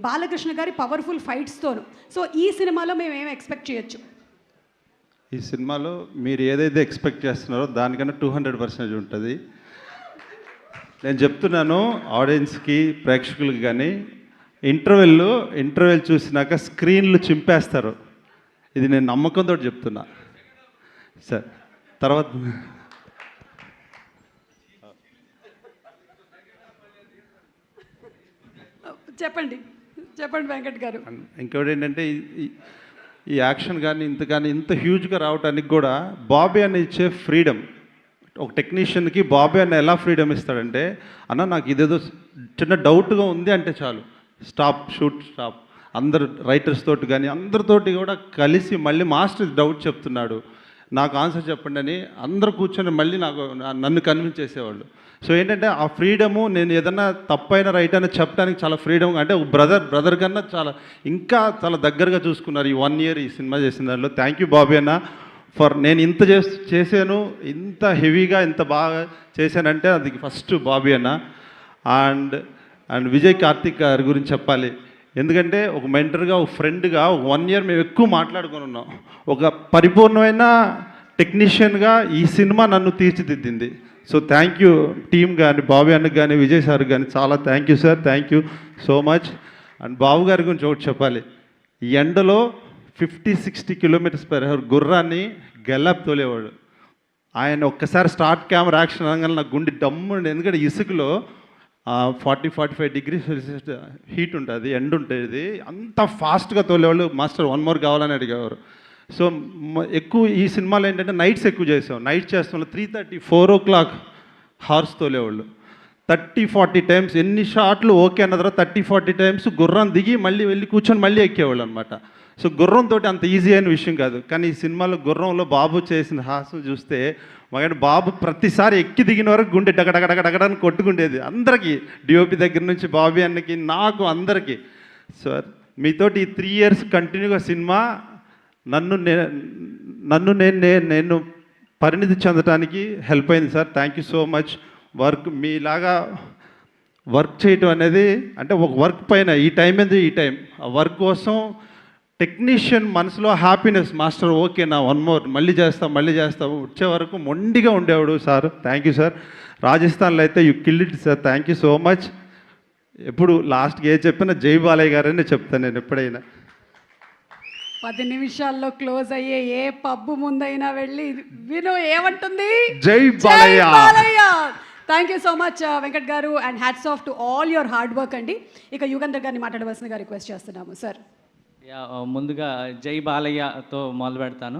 బాలకృష్ణ గారి powerful ఫైట్స్తోను. So ఈ సినిమాలో మేము ఏం ఎక్స్పెక్ట్ చేయొచ్చు? ఈ సినిమాలో మీరు ఏదైతే ఎక్స్పెక్ట్ చేస్తున్నారో దానికన్నా 200% ఉంటుంది. నేను చెప్తున్నాను ఆడియన్స్కి, ప్రేక్షకులకి, కానీ ఇంటర్వెల్ చూసినాక స్క్రీన్లు చింపేస్తారు. ఇది నేను నమ్మకంతో చెప్తున్నా సార్. తర్వాత చెప్పండి వెంకట్ గారు. ఇంకోటి ఏంటంటే ఈ యాక్షన్ కానీ ఇంత హ్యూజ్గా రావడానికి కూడా బాబీ అన్న ఇచ్చే ఫ్రీడమ్. ఒక టెక్నీషియన్కి బాబీ అన్న ఎలా ఫ్రీడమ్ ఇస్తాడంటే, అన్న నాకు ఇదేదో చిన్న డౌట్గా ఉంది అంటే చాలు, స్టాప్. అందరు రైటర్స్ తోటి కానీ అందరితోటి కూడా కలిసి మళ్ళీ మాస్టర్ డౌట్ చెప్తున్నాడు, నాకు ఆన్సర్ చెప్పండి అని అందరు కూర్చొని మళ్ళీ నన్ను కన్విన్స్ చేసేవాళ్ళు. సో ఏంటంటే ఆ ఫ్రీడము, నేను ఏదన్నా తప్పైన రైట్ అని చెప్పడానికి చాలా ఫ్రీడమ్. అంటే ఒక బ్రదర్ కన్నా ఇంకా చాలా దగ్గరగా చూసుకున్నారు ఈ 1 year ఈ సినిమా చేసిన దాంట్లో. థ్యాంక్ యూ బాబీ అన్న ఫర్. నేను ఇంత చేశాను, ఇంత హెవీగా ఇంత బాగా చేశానంటే అది ఫస్ట్ బాబీ అన్న. అండ్ విజయ్ కార్తిక్ గారి గురించి చెప్పాలి. ఎందుకంటే ఒక మెంటర్గా, ఒక ఫ్రెండ్గా ఒక 1 year మేము ఎక్కువ మాట్లాడుకొని ఉన్నాం. ఒక పరిపూర్ణమైన టెక్నీషియన్గా ఈ సినిమా నన్ను తీర్చిదిద్దింది. సో థ్యాంక్ యూ టీమ్ కానీ, బాబీ అన్నకు కానీ, విజయ్ సార్ కానీ చాలా thank you sir. Thank you so much. And Babu గారి గురించి ఒకటి చెప్పాలి. ఈ ఎండలో 50-60 km/h గుర్రాన్ని గెల్లప్ తోలేవాడు ఆయన. ఒక్కసారి స్టార్ట్ కెమెరా యాక్షన్ అనగానే నాకు గుండె డమ్ము. ఎందుకంటే ఇసుకలో 40-45 degrees హీట్ ఉంటుంది, ఎండ ఉంటుంది. అంత ఫాస్ట్గా తోలేవాళ్ళు. మాస్టర్ 1 more కావాలని అడిగేవారు. సో ఎక్కువ ఈ సినిమాలో ఏంటంటే నైట్స్ ఎక్కువ చేసాం. నైట్ చేస్తున్న 3:30-4 o'clock హార్స్ తోలేవాళ్ళు. 30-40 times ఎన్ని షాట్లు ఓకే అన్న తర్వాత 30-40 times గుర్రం దిగి మళ్ళీ వెళ్ళి కూర్చొని మళ్ళీ ఎక్కేవాళ్ళు అనమాట. సో గుర్రంతో అంత ఈజీ అయిన విషయం కాదు. కానీ ఈ సినిమాలో గుర్రంలో బాబు చేసిన హాస్యం చూస్తే మగండి, బాబు ప్రతిసారి ఎక్కి దిగిన వరకు గుండె డగడగడగడని కొట్టుకుండేది అందరికీ. డిఓపి దగ్గర నుంచి బాబీ అన్నకి, నాకు, అందరికీ. సార్ మీతోటి ఈ 3 years కంటిన్యూగా సినిమా నేను పరిణితి చెందడానికి హెల్ప్ అయింది sir. Thank you so much. మీలాగా వర్క్ చేయటం అనేది, అంటే ఒక వర్క్ పైన ఈ టైం ఆ వర్క్ కోసం టెక్నీషియన్ మనసులో హ్యాపీనెస్, మాస్టర్ ఓకేనా 1 more మళ్ళీ చేస్తాం వచ్చే వరకు మొండిగా ఉండేవాడు సార్. Thank you sir. రాజస్థాన్లో అయితే you kill it sir. Thank you so much. ఎప్పుడు లాస్ట్కి ఏ చెప్పినా జై బాలయ్య గారనే చెప్తాను నేను ఎప్పుడైనా. 10 నిమిషాల్లో క్లోజ్ అయ్యే ఏ పబ్బు ముందైనా వెళ్ళి విను ఏమంటుంది, జై Balayya. Thank you so much Venkat గారు. And hats off to all your hard work అండి. ఇక యుగంధర్ గారిని మాట్లాడవలసిందిగా రిక్వెస్ట్ చేస్తున్నాము సార్. ముందుగా జై బాలయ్యతో మొదలు పెడతాను.